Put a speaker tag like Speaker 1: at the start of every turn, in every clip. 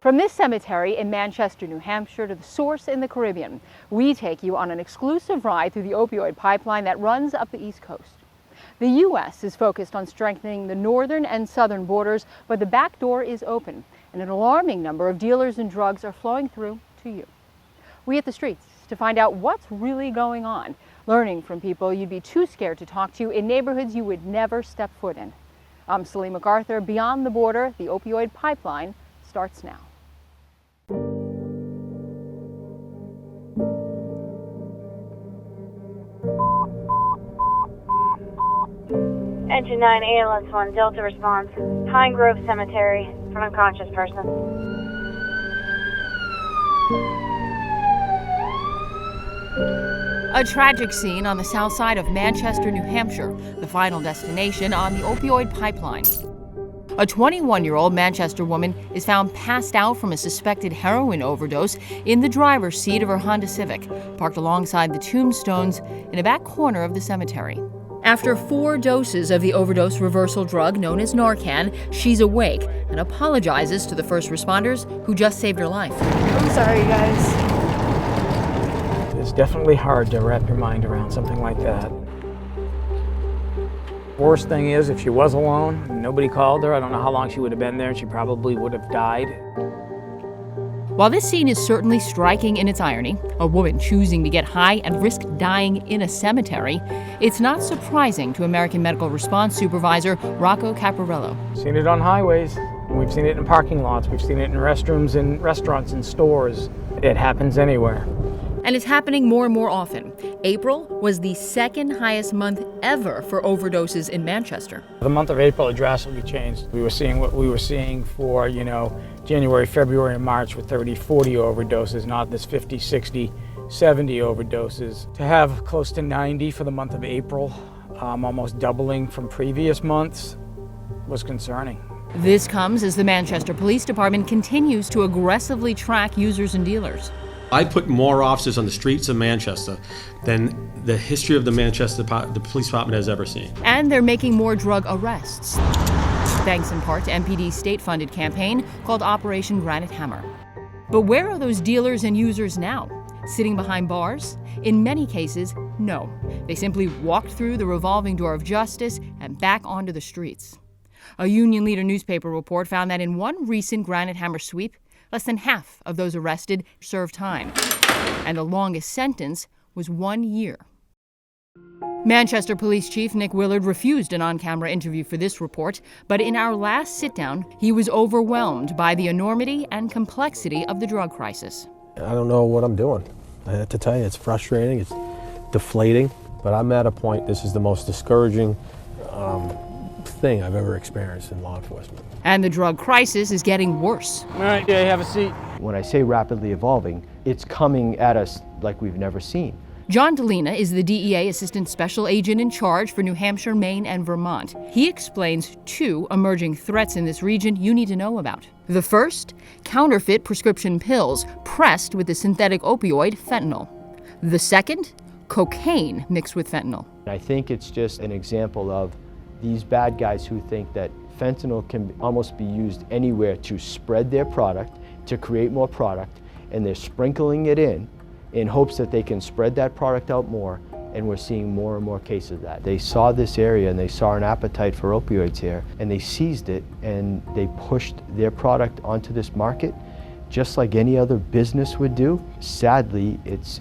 Speaker 1: From this cemetery in Manchester, New Hampshire, to the source in the Caribbean, we take you on an exclusive ride through the opioid pipeline that runs up the East Coast. The U.S. is focused on strengthening the northern and southern borders, but the back door is open, and an alarming number of dealers in drugs are flowing through to you. We hit the streets to find out what's really going on, learning from people you'd be too scared to talk to in neighborhoods you would never step foot in. I'm Céline MCArthur. Beyond the border, the opioid pipeline starts now.
Speaker 2: Engine 9 ALS 1 Delta response. Pine Grove Cemetery for an unconscious person.
Speaker 1: A tragic scene on the south side of Manchester, New Hampshire, the final destination on the opioid pipeline. A 21-year-old Manchester woman is found passed out from a suspected heroin overdose in the driver's seat of her Honda Civic, parked alongside the tombstones in a back corner of the cemetery. After 4 doses of the overdose reversal drug known as Narcan, she's awake and apologizes to the first responders who just saved her life.
Speaker 2: I'm sorry, guys.
Speaker 3: It's definitely hard to wrap your mind around something like that. Worst thing is, if she was alone, and nobody called her, I don't know how long she would have been there, she probably would have died.
Speaker 1: While this scene is certainly striking in its irony, a woman choosing to get high and risk dying in a cemetery, it's not surprising to American Medical Response Supervisor Rocco Caparello.
Speaker 3: Seen it on highways, we've seen it in parking lots, we've seen it in restrooms, in restaurants, in stores. It happens anywhere.
Speaker 1: And it's happening more and more often. April was the second highest month ever for overdoses in Manchester.
Speaker 3: The month of April had drastically changed. We were seeing what we were seeing for, January, February, and March with 30, 40 overdoses, not this 50, 60, 70 overdoses. To have close to 90 for the month of April, almost doubling from previous months, was concerning.
Speaker 1: This comes as the Manchester Police Department continues to aggressively track users and dealers.
Speaker 4: I put more officers on the streets of Manchester than the history of the police department has ever seen.
Speaker 1: And they're making more drug arrests, thanks in part to MPD's state-funded campaign called Operation Granite Hammer. But where are those dealers and users now? Sitting behind bars? In many cases, no. They simply walked through the revolving door of justice and back onto the streets. A Union Leader newspaper report found that in one recent Granite Hammer sweep, less than half of those arrested served time, and the longest sentence was 1 year. Manchester Police Chief Nick Willard refused an on-camera interview for this report, but in our last sit-down, he was overwhelmed by the enormity and complexity of the drug crisis.
Speaker 5: I don't know what I'm doing. I have to tell you, it's frustrating, it's deflating, but I'm at a point, this is the most discouraging thing I've ever experienced in law enforcement.
Speaker 1: And the drug crisis is getting worse.
Speaker 3: All right, Jay, have a seat.
Speaker 6: When I say rapidly evolving, it's coming at us like we've never seen.
Speaker 1: John DeLina is the DEA Assistant Special Agent in charge for New Hampshire, Maine, and Vermont. He explains 2 emerging threats in this region you need to know about. The first, counterfeit prescription pills pressed with the synthetic opioid fentanyl. The second, cocaine mixed with fentanyl.
Speaker 6: I think it's just an example of these bad guys who think that fentanyl can almost be used anywhere to spread their product, to create more product, and they're sprinkling it in hopes that they can spread that product out more, and we're seeing more and more cases of that. They saw this area and they saw an appetite for opioids here, and they seized it and they pushed their product onto this market just like any other business would do. Sadly, it's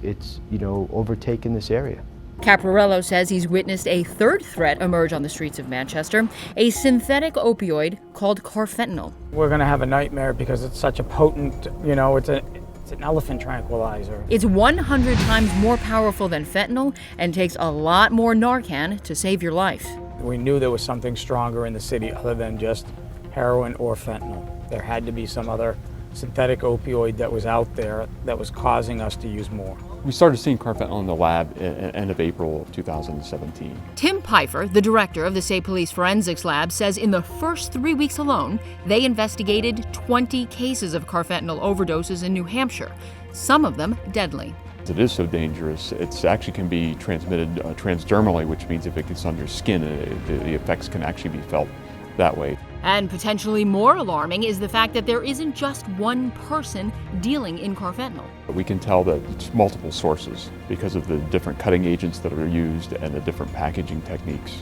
Speaker 6: overtaken this area.
Speaker 1: Caparello says he's witnessed a third threat emerge on the streets of Manchester, a synthetic opioid called carfentanil.
Speaker 3: We're going to have a nightmare because it's such a potent, it's an elephant tranquilizer.
Speaker 1: It's 100 times more powerful than fentanyl and takes a lot more Narcan to save your life.
Speaker 3: We knew there was something stronger in the city other than just heroin or fentanyl. There had to be some other synthetic opioid that was out there that was causing us to use more.
Speaker 7: We started seeing carfentanil in the lab at end of April of 2017.
Speaker 1: Tim Pfeiffer, the director of the State Police Forensics Lab, says in the first 3 weeks alone, they investigated 20 cases of carfentanil overdoses in New Hampshire, some of them deadly.
Speaker 7: It is so dangerous, it actually can be transmitted transdermally, which means if it gets under skin, the effects can actually be felt that way.
Speaker 1: And potentially more alarming is the fact that there isn't just one person dealing in carfentanil.
Speaker 7: We can tell that it's multiple sources because of the different cutting agents that are used and the different packaging techniques.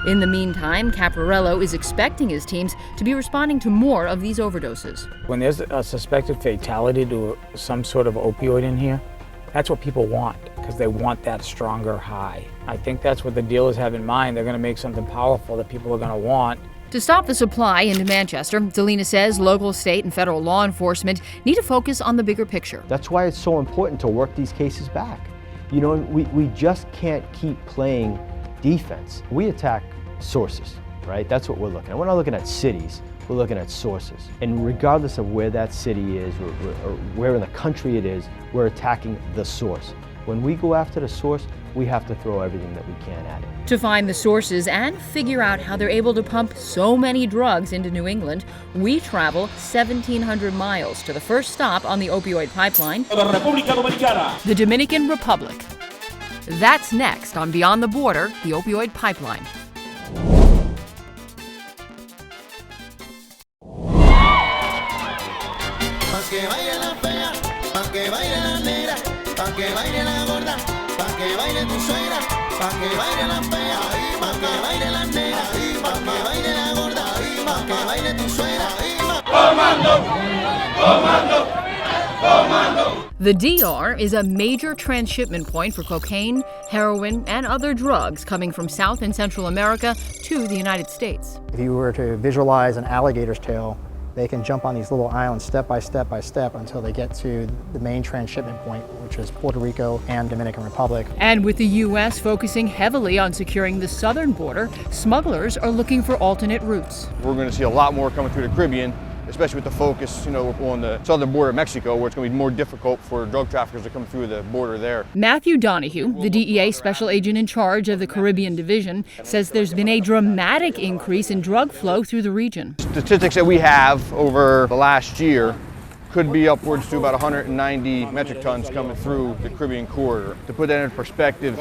Speaker 1: In the meantime, Caporello is expecting his teams to be responding to more of these overdoses.
Speaker 3: When there's a suspected fatality to some sort of opioid in here, that's what people want, because they want that stronger high. I think that's what the dealers have in mind. They're going to make something powerful that people are going to want.
Speaker 1: To stop the supply into Manchester, Delina says local, state, and federal law enforcement need to focus on the bigger picture.
Speaker 6: That's why it's so important to work these cases back. You know, we just can't keep playing defense. We attack sources, right? That's what we're looking at. We're not looking at cities, we're looking at sources. And regardless of where that city is or where in the country it is, we're attacking the source. When we go after the source, we have to throw everything that we can at it.
Speaker 1: To find the sources and figure out how they're able to pump so many drugs into New England, we travel 1,700 miles to the first stop on the Opioid Pipeline,
Speaker 8: República Dominicana.
Speaker 1: the Dominican Republic. That's next on Beyond the Border, the Opioid Pipeline.
Speaker 9: Que baile la fea, pa' que baile la negra, pa' que baile la gorda, pa' que baile tu suegra, pa' que baile la fea, pa' que baile la negra, pa' que baile la gorda, pa' que baile tu suegra. Comando, comando, comando.
Speaker 1: The DR is a major transshipment point for cocaine, heroin, and other drugs coming from South and Central America to the United States.
Speaker 10: If you were to visualize an alligator's tail, they can jump on these little islands step by step by step until they get to the main transshipment point, which is Puerto Rico and Dominican Republic.
Speaker 1: And with the U.S. focusing heavily on securing the southern border, smugglers are looking for alternate routes.
Speaker 11: We're going to see a lot more coming through the Caribbean, especially with the focus, on the southern border of Mexico, where it's going to be more difficult for drug traffickers to come through the border there.
Speaker 1: Matthew Donahue, the DEA special agent in charge of the Caribbean division, says there's been a dramatic increase in drug flow through the region.
Speaker 11: Statistics that we have over the last year could be upwards to about 190 metric tons coming through the Caribbean corridor. To put that in perspective,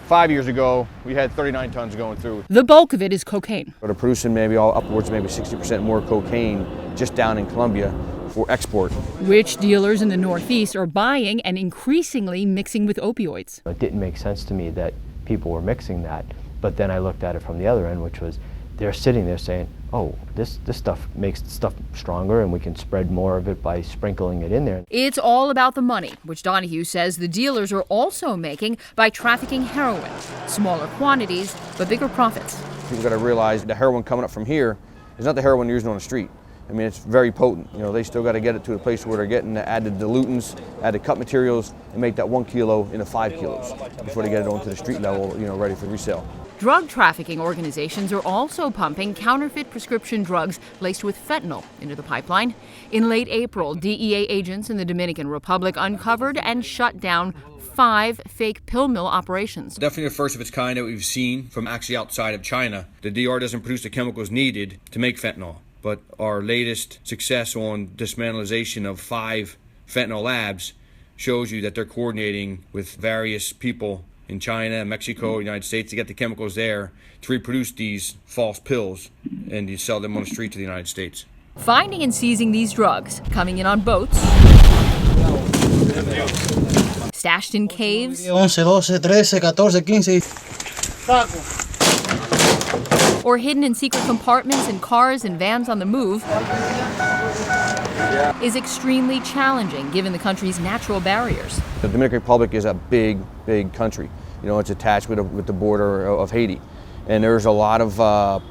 Speaker 11: 5 years ago, we had 39 tons going through.
Speaker 1: The bulk of it is cocaine.
Speaker 11: They're producing maybe upwards maybe 60% more cocaine just down in Colombia for export.
Speaker 1: Which dealers in the Northeast are buying and increasingly mixing with opioids.
Speaker 6: It didn't make sense to me that people were mixing that, but then I looked at it from the other end, which was they're sitting there saying, oh, this stuff makes the stuff stronger and we can spread more of it by sprinkling it in there.
Speaker 1: It's all about the money, which Donahue says the dealers are also making by trafficking heroin. Smaller quantities, but bigger profits.
Speaker 11: People got to realize the heroin coming up from here is not the heroin you're using on the street. I mean, it's very potent. They still got to get it to a place where they're getting the added dilutants, added cut materials, and make that 1 kilo into 5 kilos before they get it onto the street level, ready for resale.
Speaker 1: Drug trafficking organizations are also pumping counterfeit prescription drugs laced with fentanyl into the pipeline. In late April, DEA agents in the Dominican Republic uncovered and shut down 5 fake pill mill operations.
Speaker 12: Definitely the first of its kind that we've seen from actually outside of China. The DR doesn't produce the chemicals needed to make fentanyl, but our latest success on dismantlization of 5 fentanyl labs shows you that they're coordinating with various people in China, Mexico, United States to get the chemicals there to reproduce these false pills and to sell them on the streets of the United States.
Speaker 1: Finding and seizing these drugs, coming in on boats, stashed in caves,
Speaker 13: 11, 12, 13, 14, 15.
Speaker 1: or hidden in secret compartments in cars and vans on the move, is extremely challenging given the country's natural barriers.
Speaker 11: The Dominican Republic is a big, big country. It's attached with the border of Haiti. And there's a lot of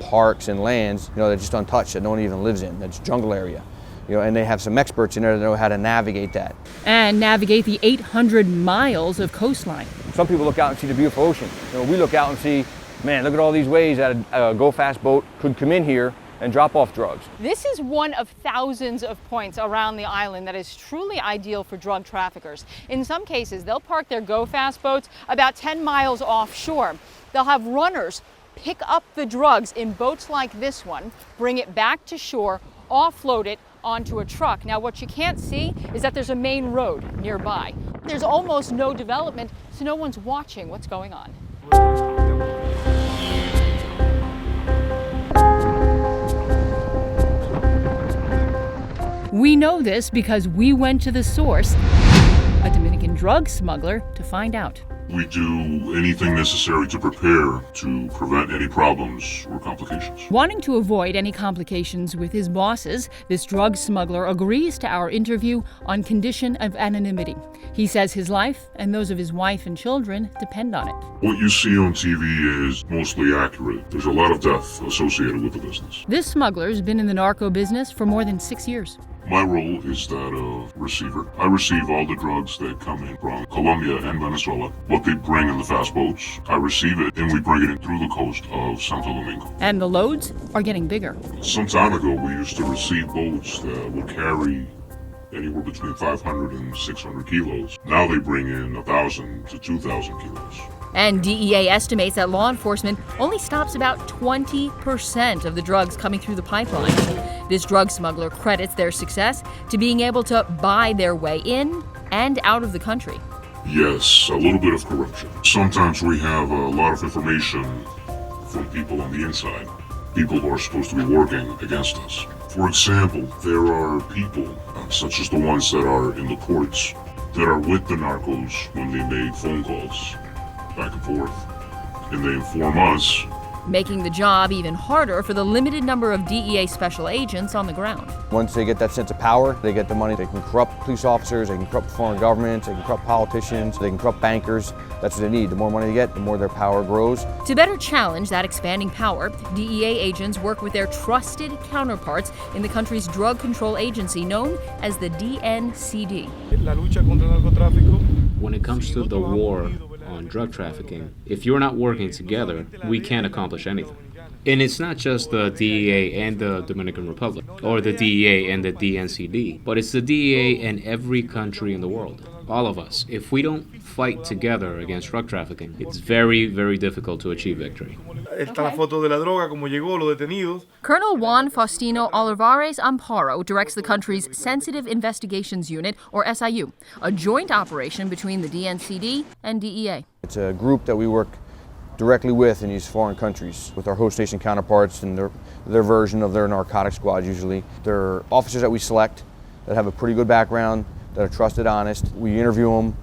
Speaker 11: parks and lands, that just untouched, that no one even lives in. That's jungle area. And they have some experts in there that know how to navigate that.
Speaker 1: And navigate the 800 miles of coastline.
Speaker 11: Some people look out and see the beautiful ocean. We look out and see, man, look at all these ways that a go-fast boat could come in here and drop off drugs.
Speaker 14: This is one of thousands of points around the island that is truly ideal for drug traffickers. In some cases, they'll park their go-fast boats about 10 miles offshore. They'll have runners pick up the drugs in boats like this one, bring it back to shore, offload it onto a truck. Now, what you can't see is that there's a main road nearby. There's almost no development, so no one's watching what's going on.
Speaker 1: We know this because we went to the source, a Dominican drug smuggler, to find out.
Speaker 8: We do anything necessary to prepare to prevent any problems or complications.
Speaker 1: Wanting to avoid any complications with his bosses, this drug smuggler agrees to our interview on condition of anonymity. He says his life and those of his wife and children depend on it.
Speaker 8: What you see on TV is mostly accurate. There's a lot of death associated with the business.
Speaker 1: This smuggler's been in the narco business for more than 6 years.
Speaker 8: My role is that of receiver. I receive all the drugs that come in from Colombia and Venezuela. What they bring in the fast boats, I receive it and we bring it in through the coast of Santo Domingo.
Speaker 1: And the loads are getting bigger.
Speaker 8: Some time ago, we used to receive boats that would carry anywhere between 500 and 600 kilos. Now they bring in 1,000 to 2,000 kilos.
Speaker 1: And DEA estimates that law enforcement only stops about 20% of the drugs coming through the pipeline. This drug smuggler credits their success to being able to buy their way in and out of the country.
Speaker 8: Yes, a little bit of corruption. Sometimes we have a lot of information from people on the inside, people who are supposed to be working against us. For example, there are people, such as the ones that are in the ports, that are with the narcos when they make phone calls back and forth, and they inform us,
Speaker 1: making the job even harder for the limited number of DEA special agents on the ground.
Speaker 11: Once they get that sense of power, they get the money, they can corrupt police officers, they can corrupt foreign governments, they can corrupt politicians, they can corrupt bankers. That's what they need. The more money they get, the more their power grows.
Speaker 1: To better challenge that expanding power, DEA agents work with their trusted counterparts in the country's drug control agency known as the DNCD.
Speaker 15: When it comes to the war on drug trafficking, if you're not working together, we can't accomplish anything. And it's not just the DEA and the Dominican Republic, or the DEA and the DNCD, but it's the DEA and every country in the world. All of us. If we don't fight together against drug trafficking, it's very, very difficult to achieve victory.
Speaker 1: Colonel Juan Faustino Olivares Amparo directs the country's Sensitive Investigations Unit, or SIU, a joint operation between the DNCD and DEA.
Speaker 11: It's a group that we work directly with in these foreign countries, with our host station counterparts and their version of their narcotic squad usually. They're officers that we select that have a pretty good background, that are trusted, honest. We interview them.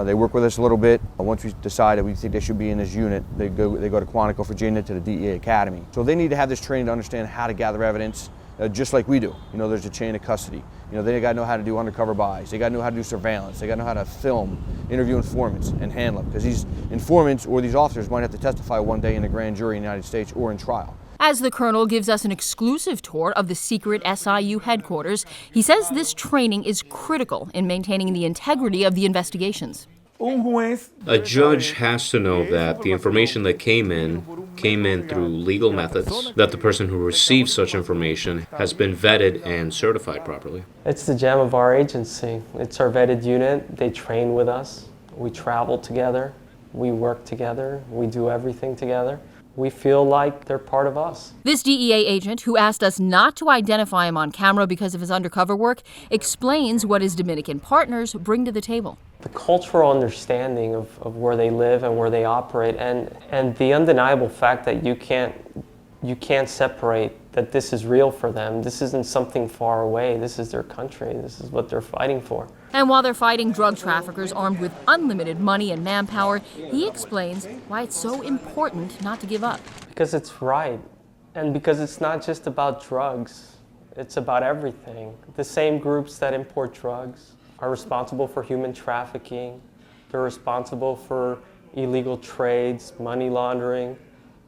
Speaker 11: They work with us a little bit. Once we decide that we think they should be in this unit, they go to Quantico, Virginia, to the DEA Academy. So they need to have this training to understand how to gather evidence, just like we do. You know, there's a chain of custody. You know, they got to know how to do undercover buys. They got to know how to do surveillance. They got to know how to film, interview informants, and handle them. Because these informants or these officers might have to testify one day in a grand jury in the United States or in trial.
Speaker 1: As the colonel gives us an exclusive tour of the secret SIU headquarters, he says this training is critical in maintaining the integrity of the investigations.
Speaker 15: A judge has to know that the information that came in through legal methods, that the person who received such information has been vetted and certified properly.
Speaker 16: It's the gem of our agency. It's our vetted unit. They train with us. We travel together. We work together. We do everything together. We feel like they're part of us.
Speaker 1: This DEA agent, who asked us not to identify him on camera because of his undercover work, explains what his Dominican partners bring to the table.
Speaker 16: The cultural understanding of where they live and where they operate, and the undeniable fact that you can't separate that this is real for them. This isn't something far away. This is their country. This is what they're fighting for.
Speaker 1: And while they're fighting drug traffickers armed with unlimited money and manpower, he explains why it's so important not to give up.
Speaker 16: Because it's right, and because it's not just about drugs. It's about everything. The same groups that import drugs are responsible for human trafficking. They're responsible for illegal trades, money laundering.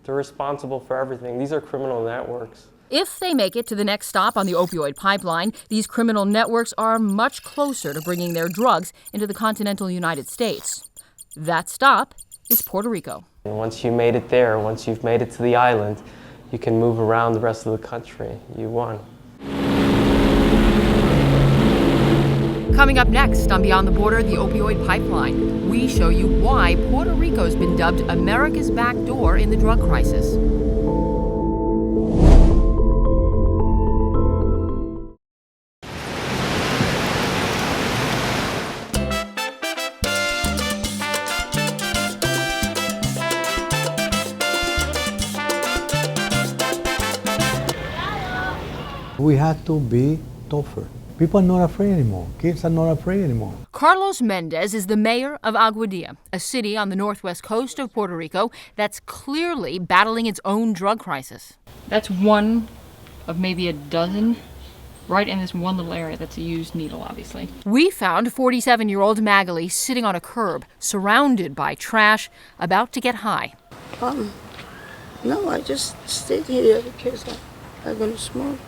Speaker 16: They're responsible for everything. These are criminal networks.
Speaker 1: If they make it to the next stop on the opioid pipeline, these criminal networks are much closer to bringing their drugs into the continental United States. That stop is Puerto Rico.
Speaker 16: And once you made it there, once you've made it to the island, you can move around the rest of the country. You won.
Speaker 1: Coming up next on Beyond the Border, the Opioid Pipeline, we show you why Puerto Rico's been dubbed America's back door in the drug crisis.
Speaker 17: We had to be tougher. People are not afraid anymore. Kids are not afraid anymore.
Speaker 1: Carlos Mendez is the mayor of Aguadilla, a city on the northwest coast of Puerto Rico that's clearly battling its own drug crisis. That's one of maybe a dozen right in this one little area that's a used needle, obviously. We found 47-year-old Magali sitting on a curb, surrounded by trash, about to get high.
Speaker 18: No, I just stayed here because I'm going to smoke.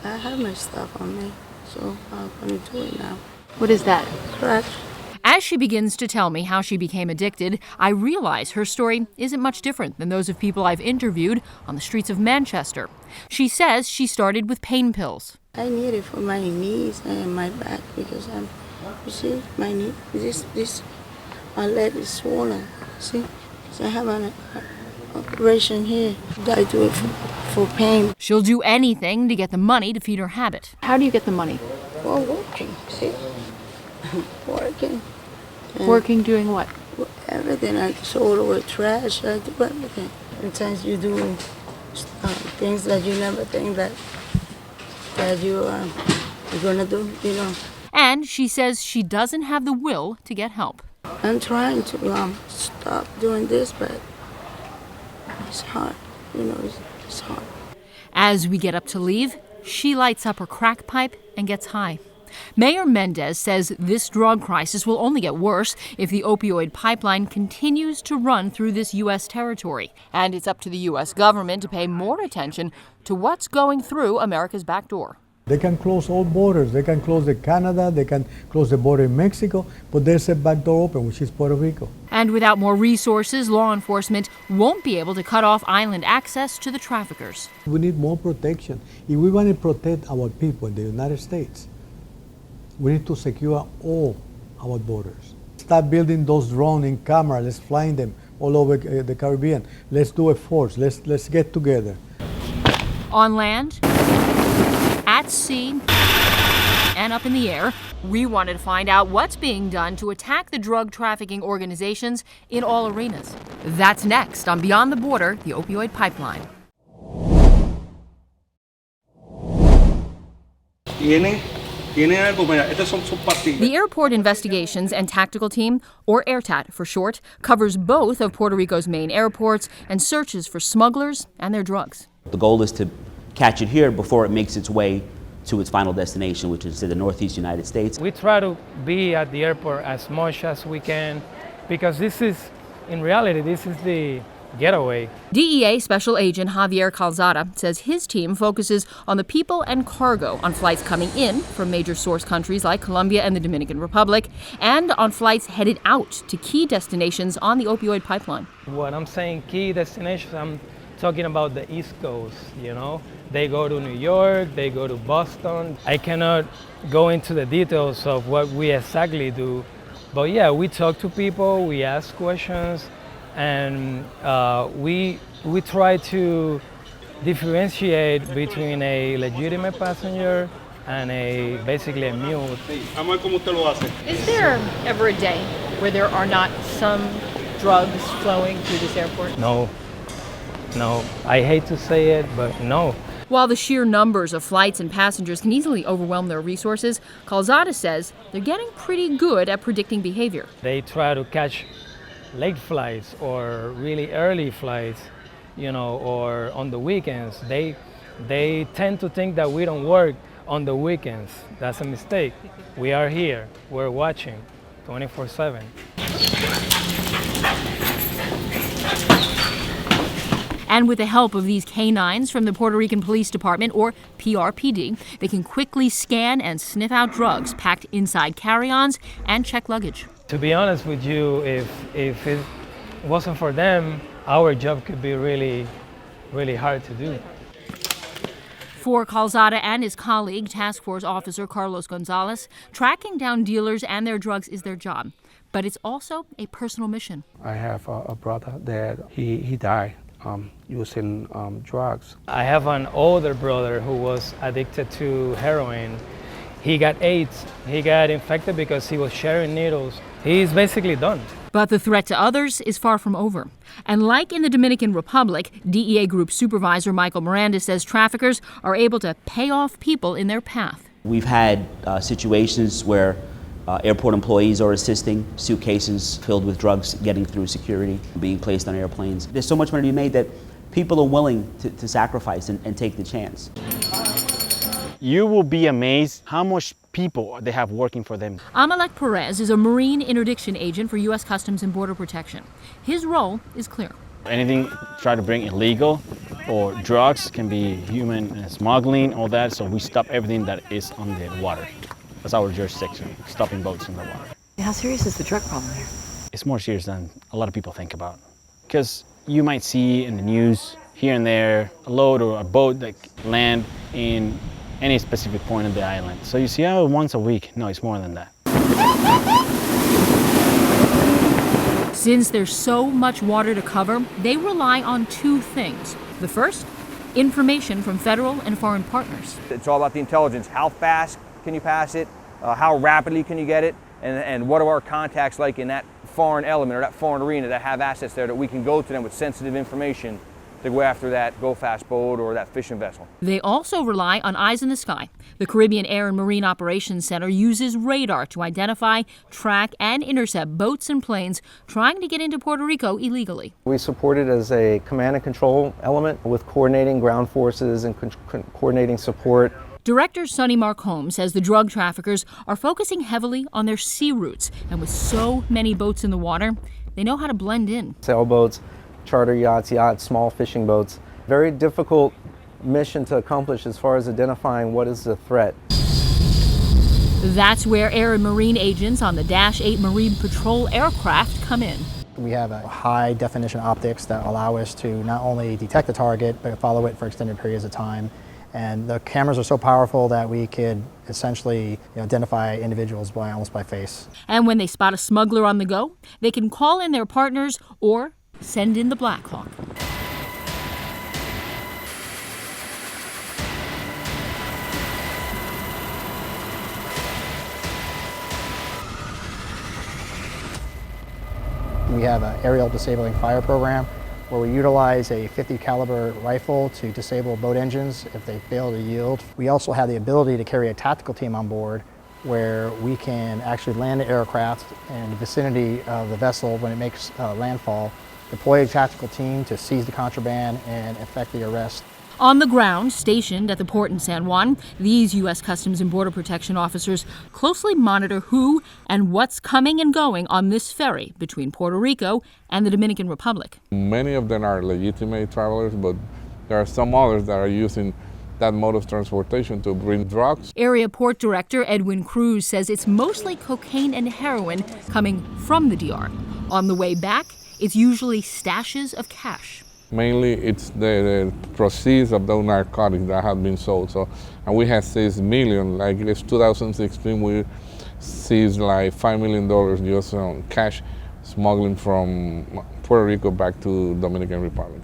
Speaker 18: I have my stuff on me, so I'm going to do it now.
Speaker 1: What is that?
Speaker 18: Crack.
Speaker 1: As she begins to tell me how she became addicted, I realize her story isn't much different than those of people I've interviewed on the streets of Manchester. She says she started with pain pills.
Speaker 18: I need it for my knees and my back because you see, my knee, my leg is swollen. See, so I have an operation here. I do it for pain.
Speaker 1: She'll do anything to get the money to feed her habit. How do you get the money?
Speaker 18: Well, working, see? Working.
Speaker 1: Working doing what?
Speaker 18: Everything. I sold away trash. I do everything. Sometimes you do things that you never think that you're gonna do, you know.
Speaker 1: And she says she doesn't have the will to get help.
Speaker 18: I'm trying to stop doing this, but it's hard. You know, it's hard.
Speaker 1: As we get up to leave, she lights up her crack pipe and gets high. Mayor Mendez says this drug crisis will only get worse if the opioid pipeline continues to run through this U.S. territory. And it's up to the U.S. government to pay more attention to what's going through America's back door.
Speaker 17: They can close all borders. They can close the Canada, they can close the border in Mexico, but there's a back door open, which is Puerto Rico.
Speaker 1: And without more resources, law enforcement won't be able to cut off island access to the traffickers.
Speaker 17: We need more protection. If we want to protect our people in the United States, we need to secure all our borders. Start building those drones in camera. Let's fly them all over the Caribbean. Let's do a force. Let's get together.
Speaker 1: On land, at sea, and up in the air, we wanted to find out what's being done to attack the drug trafficking organizations in all arenas. That's next on Beyond the Border, the Opioid Pipeline. The Airport Investigations and Tactical Team, or AirTAT for short, covers both of Puerto Rico's main airports and searches for smugglers and their drugs.
Speaker 19: The goal is to catch it here before it makes its way to its final destination, which is to the Northeast United States.
Speaker 3: We try to be at the airport as much as we can because in reality, this is the getaway.
Speaker 1: DEA Special Agent Javier Calzada says his team focuses on the people and cargo on flights coming in from major source countries like Colombia and the Dominican Republic, and on flights headed out to key destinations on the opioid pipeline.
Speaker 3: When I'm saying key destinations, I'm talking about the East Coast, you know. They go to New York, they go to Boston. I cannot go into the details of what we exactly do, but yeah, we talk to people, we ask questions, and we try to differentiate between a legitimate passenger and basically a mule.
Speaker 14: Is there ever a day where there are not some drugs flowing through this airport?
Speaker 3: No, I hate to say it, but no.
Speaker 1: While the sheer numbers of flights and passengers can easily overwhelm their resources, Calzada says they're getting pretty good at predicting behavior.
Speaker 3: They try to catch late flights or really early flights, you know, or on the weekends. They tend to think that we don't work on the weekends. That's a mistake. We are here. We're watching 24/7.
Speaker 1: And with the help of these canines from the Puerto Rican Police Department, or PRPD, they can quickly scan and sniff out drugs packed inside carry-ons and check luggage.
Speaker 3: To be honest with you, if it wasn't for them, our job could be really, really hard to do.
Speaker 1: For Calzada and his colleague, Task Force Officer Carlos Gonzalez, tracking down dealers and their drugs is their job. But it's also a personal mission.
Speaker 20: I have a brother that he died using drugs.
Speaker 3: I have an older brother who was addicted to heroin. He got AIDS. He got infected because he was sharing needles. He's basically done.
Speaker 1: But the threat to others is far from over. And like in the Dominican Republic, DEA Group Supervisor Michael Miranda says traffickers are able to pay off people in their path.
Speaker 19: We've had situations where airport employees are assisting, suitcases filled with drugs getting through security, being placed on airplanes. There's so much money to be made that people are willing to sacrifice and take the chance.
Speaker 21: You will be amazed how much people they have working for them.
Speaker 1: Amalek Perez is a Marine interdiction agent for U.S. Customs and Border Protection. His role is clear.
Speaker 21: Anything try to bring illegal or drugs can be human smuggling, all that, so we stop everything that is on the water. That's our jurisdiction, stopping boats in the water.
Speaker 22: How serious is the drug problem here?
Speaker 21: It's more serious than a lot of people think about. Because you might see in the news here and there a load or a boat that land in any specific point of the island. So you see, oh, once a week. No, it's more than that.
Speaker 1: Since there's so much water to cover, they rely on two things. The first, information from federal and foreign partners.
Speaker 11: It's all about the intelligence. How fast can you pass it? How rapidly can you get it? And what are our contacts like in that foreign element or that foreign arena that have assets there that we can go to them with sensitive information to go after that go-fast boat or that fishing vessel.
Speaker 1: They also rely on eyes in the sky. The Caribbean Air and Marine Operations Center uses radar to identify, track, and intercept boats and planes trying to get into Puerto Rico illegally.
Speaker 23: We support it as a command and control element with coordinating ground forces and coordinating support.
Speaker 1: Director Sonny Marcombe says the drug traffickers are focusing heavily on their sea routes, and with so many boats in the water, they know how to blend in.
Speaker 23: Sailboats, charter yachts, small fishing boats. Very difficult mission to accomplish as far as identifying what is the threat.
Speaker 1: That's where Air and Marine agents on the Dash 8 Marine Patrol aircraft come in.
Speaker 10: We have a high definition optics that allow us to not only detect the target, but follow it for extended periods of time. And the cameras are so powerful that we could essentially identify individuals almost by face.
Speaker 1: And when they spot a smuggler on the go, they can call in their partners or send in the Black Hawk.
Speaker 10: We have an aerial disabling fire program where we utilize a .50 caliber rifle to disable boat engines if they fail to yield. We also have the ability to carry a tactical team on board where we can actually land the aircraft in the vicinity of the vessel when it makes landfall, deploy a tactical team to seize the contraband and effect the arrest.
Speaker 1: On the ground, stationed at the port in San Juan, these U.S. Customs and Border Protection officers closely monitor who and what's coming and going on this ferry between Puerto Rico and the Dominican Republic.
Speaker 24: Many of them are legitimate travelers, but there are some others that are using that mode of transportation to bring drugs.
Speaker 1: Area Port Director Edwin Cruz says it's mostly cocaine and heroin coming from the DR. On the way back, it's usually stashes of cash.
Speaker 24: Mainly, it's the proceeds of those narcotics that have been sold. So, and we have seized millions. Like this 2016, we seized like $5 million just on cash smuggling from Puerto Rico back to Dominican Republic.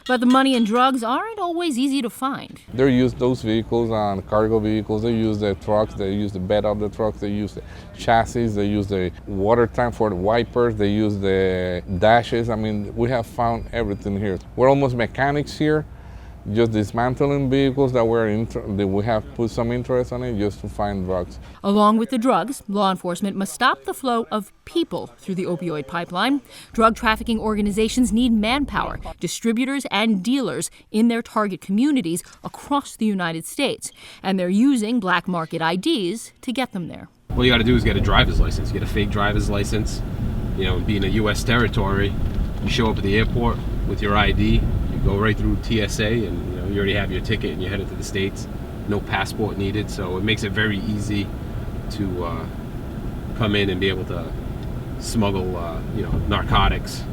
Speaker 1: But the money and drugs aren't always easy to find.
Speaker 24: They use those vehicles on cargo vehicles. They use the trucks. They use the bed of the trucks. They use the chassis. They use the water tank for the wipers. They use the dashes. I mean, we have found everything here. We're almost mechanics here, just dismantling vehicles that we have put some interest on it just to find drugs.
Speaker 1: Along with the drugs, law enforcement must stop the flow of people through the opioid pipeline. Drug trafficking organizations need manpower, distributors and dealers in their target communities across the United States. And they're using black market IDs to get them there.
Speaker 25: All you got to do is get a driver's license. Get a fake driver's license. Being a U.S. territory, you show up at the airport with your ID. Go right through TSA and you already have your ticket and you're headed to the States. No passport needed, so it makes it very easy to come in and be able to smuggle narcotics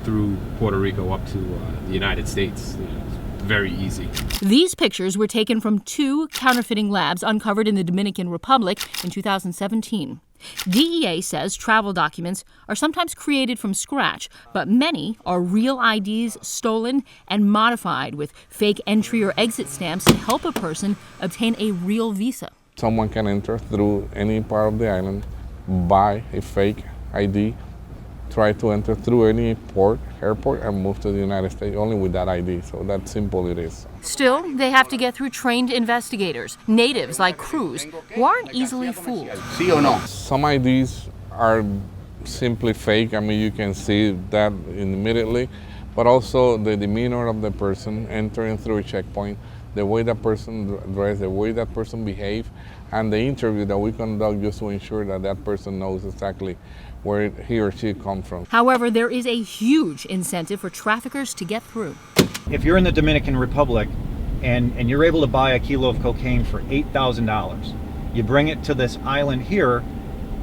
Speaker 25: through Puerto Rico up to the United States. It's very easy.
Speaker 1: These pictures were taken from 2 counterfeiting labs uncovered in the Dominican Republic in 2017. DEA says travel documents are sometimes created from scratch, but many are real IDs stolen and modified with fake entry or exit stamps to help a person obtain a real visa.
Speaker 24: Someone can enter through any part of the island, buy a fake ID, try to enter through any airport, and move to the United States only with that ID. So that simple it is.
Speaker 1: Still, they have to get through trained investigators, natives like Cruz, who aren't easily fooled.
Speaker 24: See or no? Some IDs are simply fake. I mean, you can see that immediately, but also the demeanor of the person entering through a checkpoint, the way that person dressed, the way that person behaved, and the interview that we conduct just to ensure that that person knows exactly where he or she comes from.
Speaker 1: However, there is a huge incentive for traffickers to get through.
Speaker 2: If you're in the Dominican Republic and you're able to buy a kilo of cocaine for $8,000, you bring it to this island here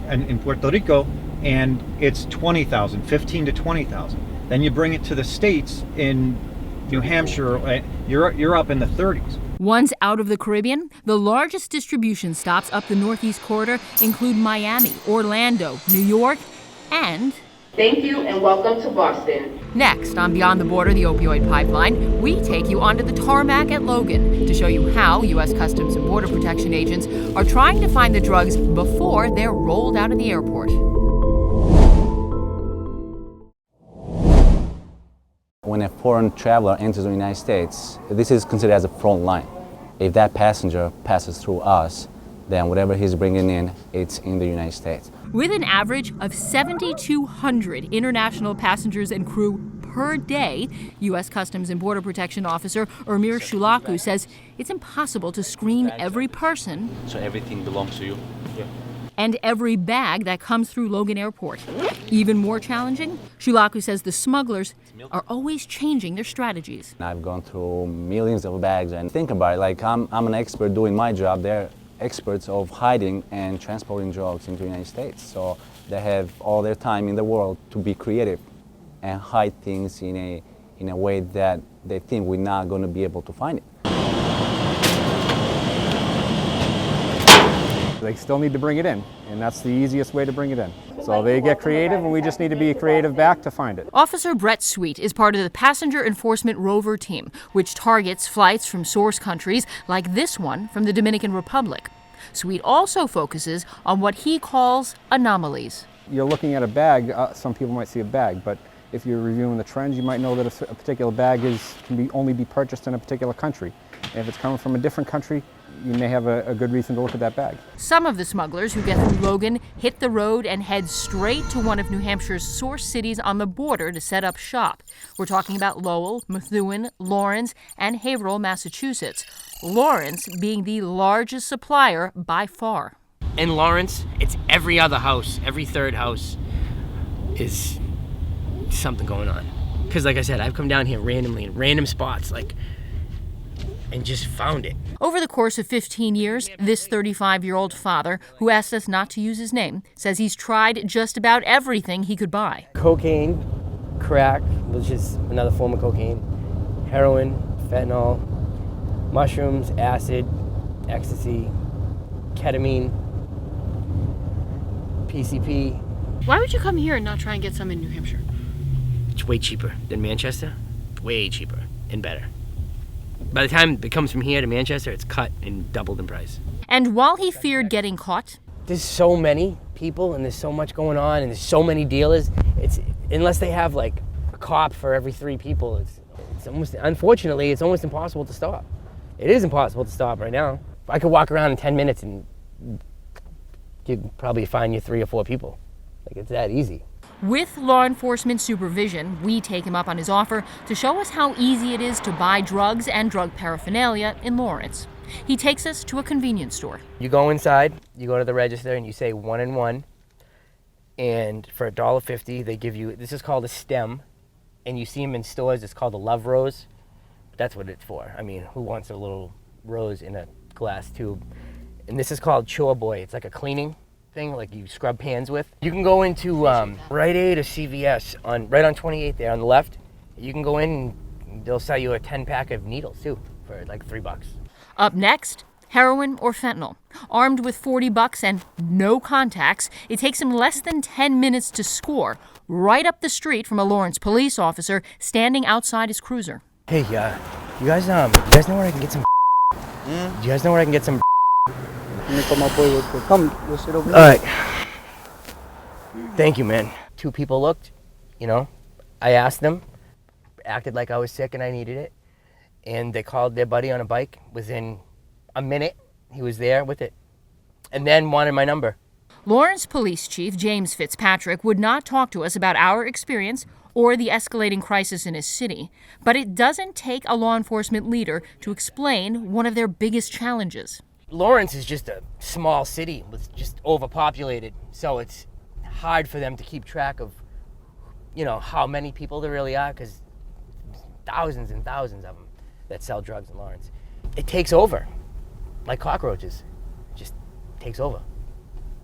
Speaker 2: in Puerto Rico, and it's $20,000, $15,000 to $20,000. Then you bring it to the States in New Hampshire, you're up in the 30s.
Speaker 1: Once out of the Caribbean, the largest distribution stops up the Northeast Corridor include Miami, Orlando, New York, and...
Speaker 4: Thank you and welcome to Boston.
Speaker 1: Next on Beyond the Border, the Opioid Pipeline, we take you onto the tarmac at Logan to show you how U.S. Customs and Border Protection agents are trying to find the drugs before they're rolled out of the airport.
Speaker 5: When a foreign traveler enters the United States, this is considered as a front line. If that passenger passes through us, then whatever he's bringing in, it's in the United States.
Speaker 1: With an average of 7,200 international passengers and crew per day, U.S. Customs and Border Protection Officer Ermir Shulaku says it's impossible to screen every person.
Speaker 5: So everything belongs to you? Yeah.
Speaker 1: And every bag that comes through Logan Airport. Even more challenging, Shulaku says the smugglers are always changing their strategies.
Speaker 5: I've gone through millions of bags, and think about it, like I'm an expert doing my job. They're experts of hiding and transporting drugs into the United States. So they have all their time in the world to be creative and hide things in a way that they think we're not going to be able to find it.
Speaker 7: They still need to bring it in, and that's the easiest way to bring it in. So they get creative, and we just need to be creative back to find it.
Speaker 1: Officer Brett Sweet is part of the Passenger Enforcement Rover Team, which targets flights from source countries like this one from the Dominican Republic. Sweet also focuses on what he calls anomalies.
Speaker 7: You're looking at a bag, some people might see a bag, but if you're reviewing the trends, you might know that a particular bag can only be purchased in a particular country. And if it's coming from a different country, you may have a good reason to look at that bag.
Speaker 1: Some of the smugglers who get through Logan hit the road and head straight to one of New Hampshire's source cities on the border to set up shop. We're talking about Lowell, Methuen, Lawrence, and Haverhill, Massachusetts. Lawrence being the largest supplier by far.
Speaker 9: In Lawrence, it's every other house, every third house is something going on. Because like I said, I've come down here randomly in random spots, and just found it.
Speaker 1: Over the course of 15 years, this 35-year-old father, who asked us not to use his name, says he's tried just about everything he could buy.
Speaker 9: Cocaine, crack, which is another form of cocaine, heroin, fentanyl, mushrooms, acid, ecstasy, ketamine, PCP.
Speaker 14: Why would you come here and not try and get some in New Hampshire?
Speaker 9: It's way cheaper than Manchester, way cheaper and better. By the time it comes from here to Manchester, it's cut and doubled in price.
Speaker 1: And while he feared getting caught,
Speaker 9: there's so many people and there's so much going on and there's so many dealers. It's unless they have a cop for every 3 people, it's almost, unfortunately, it's almost impossible to stop. It is impossible to stop right now. I could walk around in 10 minutes and you'd probably find you 3 or 4 people. It's that easy.
Speaker 1: With law enforcement supervision, we take him up on his offer to show us how easy it is to buy drugs and drug paraphernalia in Lawrence. He takes us to a convenience store.
Speaker 9: You go inside, you go to the register, and you say 1 and 1. And for $1.50, they give you, this is called a stem. And you see them in stores, it's called a love rose. That's what it's for. I mean, who wants a little rose in a glass tube? And this is called Chore Boy. It's like a cleaning thing, like you scrub pans with. You can go into Rite Aid or CVS right on 28 there on the left. You can go in and they'll sell you a 10-pack of needles too for $3.
Speaker 1: Up next, heroin or fentanyl. Armed with $40 and no contacts, it takes him less than 10 minutes to score right up the street from a Lawrence police officer standing outside his cruiser.
Speaker 9: Hey, you guys know where I can get some? Do you guys know where I can get some? Come, we'll sit over there. All right. Thank you, man. 2 people looked, You know, I asked them, acted like I was sick and I needed it, and they called their buddy on a bike. Within a minute, he was there with it, and then wanted my number.
Speaker 1: Lawrence Police Chief James Fitzpatrick would not talk to us about our experience or the escalating crisis in his city, but it doesn't take a law enforcement leader to explain one of their biggest challenges.
Speaker 9: Lawrence is just a small city with just overpopulated, so it's hard for them to keep track of, you know, how many people there really are, because thousands and thousands of them that sell drugs in Lawrence. It takes over, like cockroaches. It just takes over.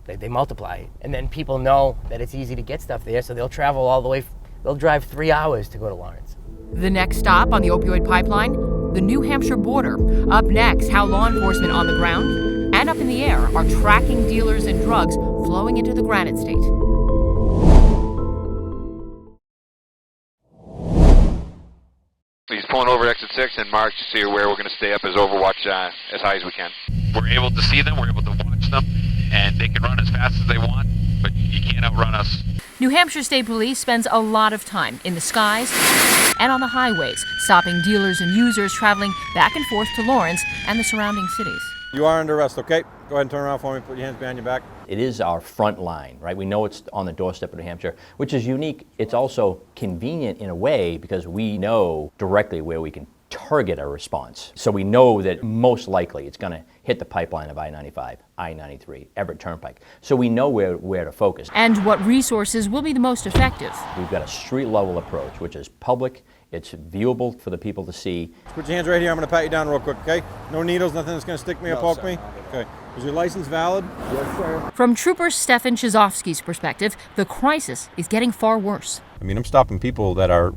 Speaker 9: They multiply, and then people know that it's easy to get stuff there, so they'll travel all the way. They'll drive 3 hours to go to Lawrence.
Speaker 1: The next stop on the opioid pipeline, the New Hampshire border. Up next, how law enforcement on the ground and up in the air are tracking dealers and drugs flowing into the Granite State.
Speaker 6: He's pulling over exit 6 and marked to see where we're going to stay up as overwatch as high as we can. We're able to see them, we're able to watch them, and they can run as fast as they want, but you can't outrun us.
Speaker 1: New Hampshire State Police spends a lot of time in the skies and on the highways, stopping dealers and users traveling back and forth to Lawrence and the surrounding cities.
Speaker 2: You are under arrest, okay? Go ahead and turn around for me, put your hands behind your back.
Speaker 8: It is our front line, right? We know it's on the doorstep of New Hampshire, which is unique. It's also convenient in a way because we know directly where we can target a response. So we know that most likely it's going to hit the pipeline of I-95, I-93, Everett Turnpike. So we know where to focus.
Speaker 1: And what resources will be the most effective.
Speaker 8: We've got a street-level approach, which is public. It's viewable for the people to see.
Speaker 2: Put your hands right here. I'm going to pat you down real quick, okay? No needles, nothing that's going to stick me or poke me? Okay. Is your license valid? Yes, sir.
Speaker 1: From Trooper Stefan Chizovsky's perspective, the crisis is getting far worse.
Speaker 12: I mean, I'm stopping people that are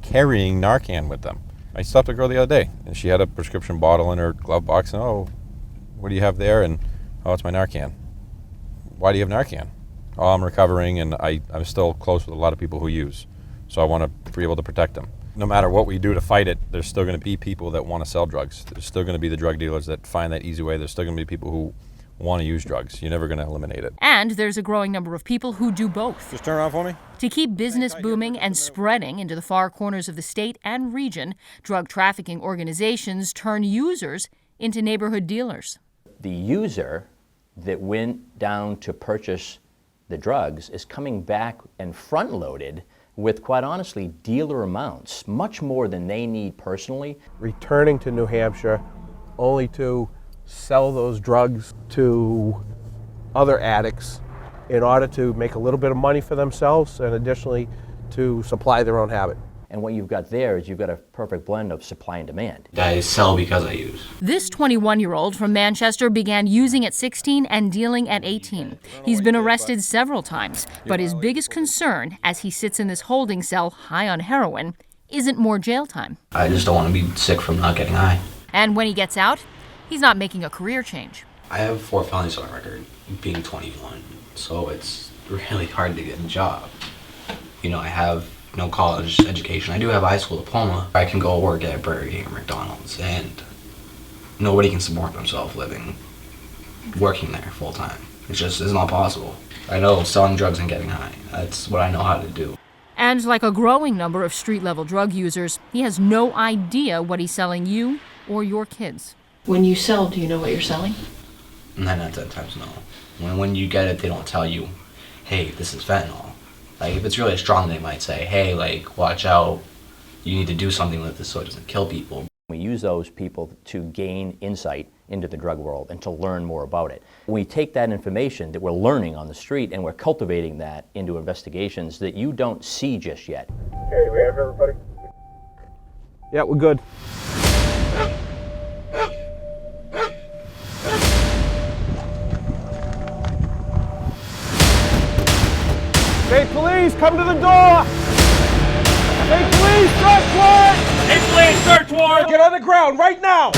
Speaker 12: carrying Narcan with them. I stopped a girl the other day, and she had a prescription bottle in her glove box, and, oh, what do you have there? And, oh, it's my Narcan. Why do you have Narcan? Oh, I'm recovering, and I'm still close with a lot of people who use. So I want to be able to protect them. No matter what we do to fight it, there's still going to be people that want to sell drugs. There's still going to be the drug dealers that find that easy way. There's still going to be people who want to use drugs. You're never going to eliminate it.
Speaker 1: And there's a growing number of people who do both.
Speaker 2: Just turn around for me.
Speaker 1: To keep business booming and spreading into the far corners of the state and region, drug trafficking organizations turn users into neighborhood dealers.
Speaker 8: The user that went down to purchase the drugs is coming back and front-loaded with, quite honestly, dealer amounts, much more than they need personally.
Speaker 13: Returning to New Hampshire only to sell those drugs to other addicts in order to make a little bit of money for themselves and additionally to supply their own habit.
Speaker 8: And what you've got there is you've got a perfect blend of supply and demand.
Speaker 15: I sell because I use.
Speaker 1: This 21-year-old from Manchester began using at 16 and dealing at 18. He's been arrested several times, but his biggest concern as he sits in this holding cell high on heroin isn't more jail time.
Speaker 15: I just don't want to be sick from not getting high.
Speaker 1: And when he gets out, he's not making a career change.
Speaker 15: I have 4 felonies on record, being 21, so it's really hard to get a job. You know, I have no college education. I do have a high school diploma. I can go work at Burger King or McDonald's, and nobody can support themselves working there full time. It's not possible. I know selling drugs and getting high. That's what I know how to do.
Speaker 1: And like a growing number of street-level drug users, he has no idea what he's selling you or your kids.
Speaker 22: When you sell, do you know what you're selling?
Speaker 15: 9 out of 10 times no. When you get it, they don't tell you, hey, this is fentanyl. Like, if it's really strong, they might say, hey, like, watch out, you need to do something with this so it doesn't kill people.
Speaker 8: We use those people to gain insight into the drug world and to learn more about it. We take that information that we're learning on the street and we're cultivating that into investigations that you don't see just yet.
Speaker 13: Okay, we have everybody? Yeah, we're good. State police, come to the door! State police, search warrant! State police, search warrant! Get on the ground right now!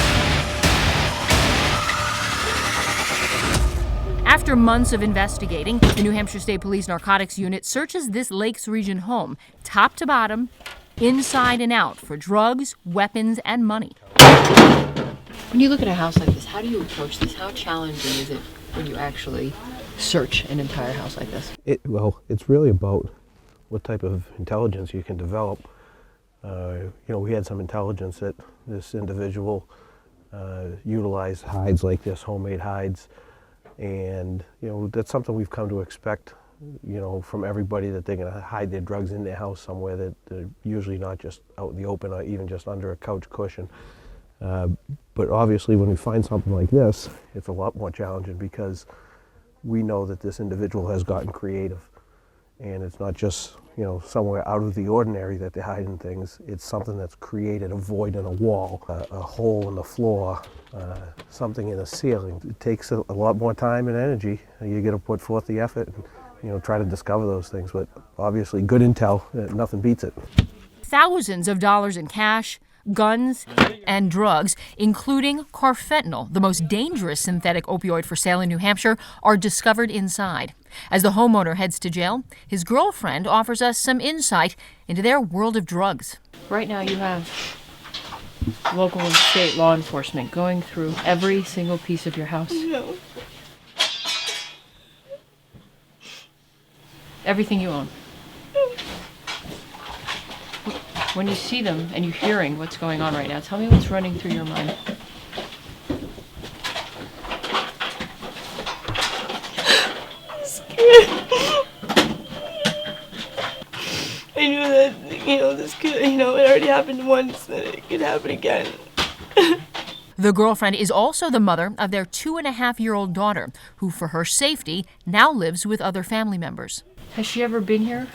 Speaker 1: After months of investigating, the New Hampshire State Police Narcotics Unit searches this Lakes Region home, top to bottom, inside and out, for drugs, weapons, and money.
Speaker 22: When you look at a house like this, how do you approach this? How challenging is it when you actually search an entire house like this?
Speaker 13: Well, it's really about what type of intelligence you can develop. We had some intelligence that this individual utilized hides like this, homemade hides, and that's something we've come to expect, from everybody, that they're going to hide their drugs in their house somewhere, that they're usually not just out in the open or even just under a couch cushion. But obviously when we find something like this, it's a lot more challenging because we know that this individual has gotten creative. And it's not just, somewhere out of the ordinary that they're hiding things. It's something that's created a void in a wall, a hole in the floor, something in the ceiling. It takes a lot more time and energy. You got to put forth the effort and, try to discover those things. But obviously good intel, nothing beats it.
Speaker 1: Thousands of dollars in cash, guns, and drugs, including carfentanil, the most dangerous synthetic opioid for sale in New Hampshire, are discovered inside. As the homeowner heads to jail, his girlfriend offers us some insight into their world of drugs.
Speaker 22: Right now you have local and state law enforcement going through every single piece of your house.
Speaker 3: No.
Speaker 22: Everything you own. When you see them and you're hearing what's going on right now, tell me what's running through your mind.
Speaker 3: I'm scared. I knew that, this could, it already happened once, that it could happen again.
Speaker 1: The girlfriend is also the mother of their 2.5-year-old daughter, who, for her safety, now lives with other family members.
Speaker 22: Has she ever been here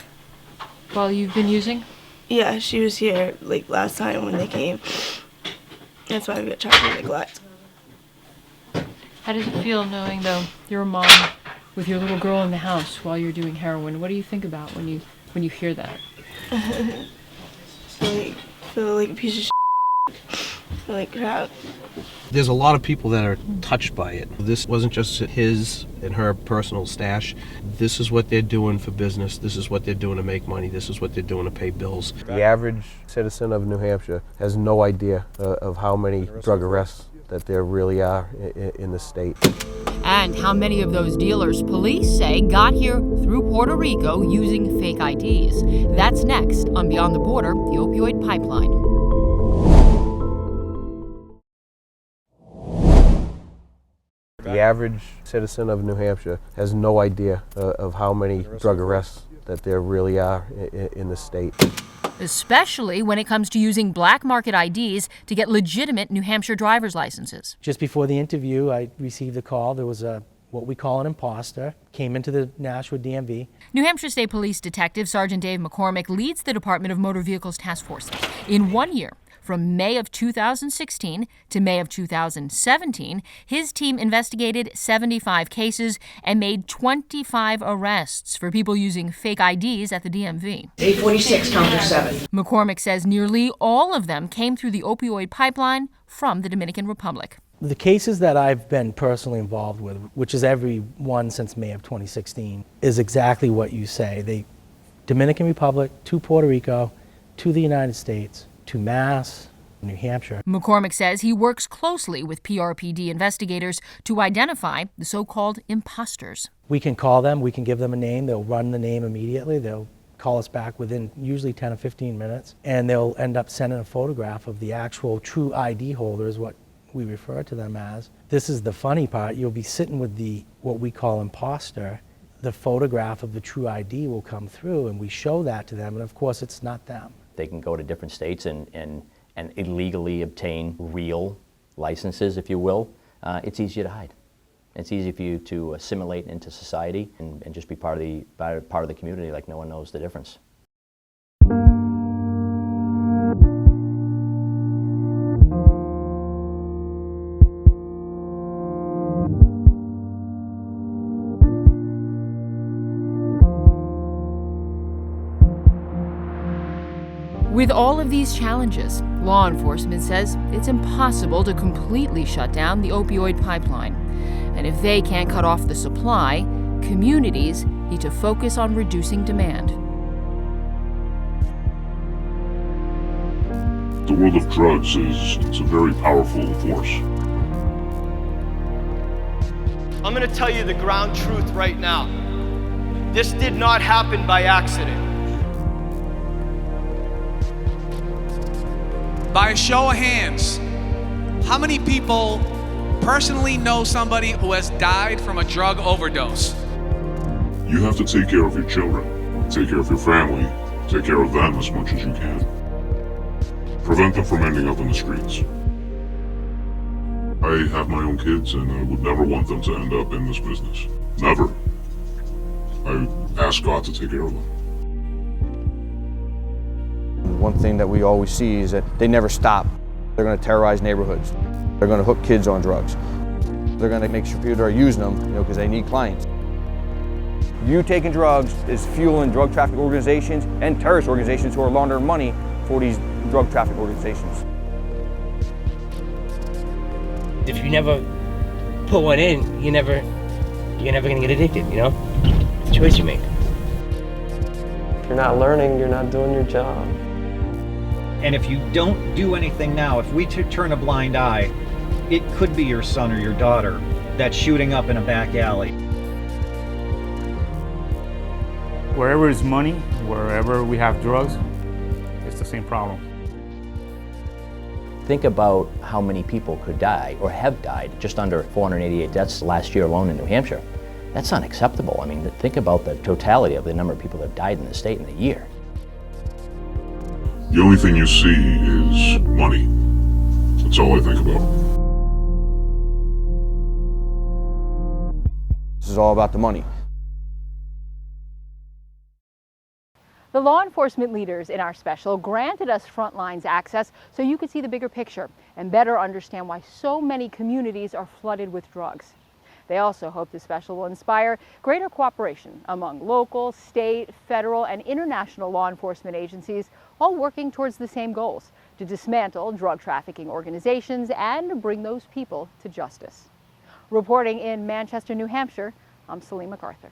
Speaker 22: while you've been using?
Speaker 3: Yeah, she was here last time when they came. That's why we got charged with neglect.
Speaker 22: How does it feel knowing, though, you're a mom with your little girl in the house while you're doing heroin? What do you think about when you hear that?
Speaker 3: Feel like a piece of shit. Feel like crap.
Speaker 13: There's a lot of people that are touched by it. This wasn't just his and her personal stash. This is what they're doing for business. This is what they're doing to make money. This is what they're doing to pay bills. The average citizen of New Hampshire has no idea of how many drug arrests that there really are in the state.
Speaker 1: And how many of those dealers police say got here through Puerto Rico using fake IDs. That's next on Beyond the Border, the Opioid Pipeline.
Speaker 13: The average citizen of New Hampshire has no idea of how many drug arrests that there really are in the state.
Speaker 1: Especially when it comes to using black market IDs to get legitimate New Hampshire driver's licenses.
Speaker 16: Just before the interview, I received a call. There was what we call an imposter, came into the Nashua DMV.
Speaker 1: New Hampshire State Police Detective Sergeant Dave McCormick leads the Department of Motor Vehicles Task Force. In 1 year, from May of 2016 to May of 2017, his team investigated 75 cases and made 25 arrests for people using fake IDs at the DMV.
Speaker 17: 846, counter 7.
Speaker 1: McCormick says nearly all of them came through the opioid pipeline from the Dominican Republic.
Speaker 16: The cases that I've been personally involved with, which is every one since May of 2016, is exactly what you say. The Dominican Republic to Puerto Rico to the United States to Mass, New Hampshire.
Speaker 1: McCormick says he works closely with PRPD investigators to identify the so-called imposters.
Speaker 16: We can call them, we can give them a name, they'll run the name immediately, they'll call us back within usually 10 or 15 minutes, and they'll end up sending a photograph of the actual true ID holder, is what we refer to them as. This is the funny part, you'll be sitting with what we call imposter, the photograph of the true ID will come through, and we show that to them, and of course it's not them.
Speaker 8: They can go to different states and illegally obtain real licenses, if you will. It's easier to hide. It's easy for you to assimilate into society and just be part of the community like no one knows the difference.
Speaker 1: With all of these challenges, law enforcement says it's impossible to completely shut down the opioid pipeline. And if they can't cut off the supply, communities need to focus on reducing demand.
Speaker 18: The world of drugs it's a very powerful force.
Speaker 20: I'm going to tell you the ground truth right now. This did not happen by accident.
Speaker 11: By a show of hands, how many people personally know somebody who has died from a drug overdose?
Speaker 18: You have to take care of your children, take care of your family, take care of them as much as you can. Prevent them from ending up in the streets. I have my own kids and I would never want them to end up in this business. Never. I ask God to take care of them.
Speaker 19: One thing that we always see is that they never stop. They're going to terrorize neighborhoods. They're going to hook kids on drugs. They're going to make sure people are using them, because they need clients. You taking drugs is fueling drug trafficking organizations and terrorist organizations who are laundering money for these drug trafficking organizations.
Speaker 9: If you never put one in, you're never gonna get addicted, you know? It's a choice you make.
Speaker 20: If you're not learning, you're not doing your job.
Speaker 2: And if you don't do anything now, if we turn a blind eye, it could be your son or your daughter that's shooting up in a back alley.
Speaker 21: Wherever is money, wherever we have drugs, it's the same problem.
Speaker 8: Think about how many people could die or have died, just under 488 deaths last year alone in New Hampshire. That's unacceptable. I mean, think about the totality of the number of people that have died in the state in a year.
Speaker 18: The only thing you see is money. That's all I think about.
Speaker 19: This is all about the money.
Speaker 14: The law enforcement leaders in our special granted us Frontlines access so you could see the bigger picture and better understand why so many communities are flooded with drugs. They also hope the special will inspire greater cooperation among local, state, federal, and international law enforcement agencies, all working towards the same goals: to dismantle drug trafficking organizations and bring those people to justice. Reporting in Manchester, New Hampshire, I'm Céline MCArthur.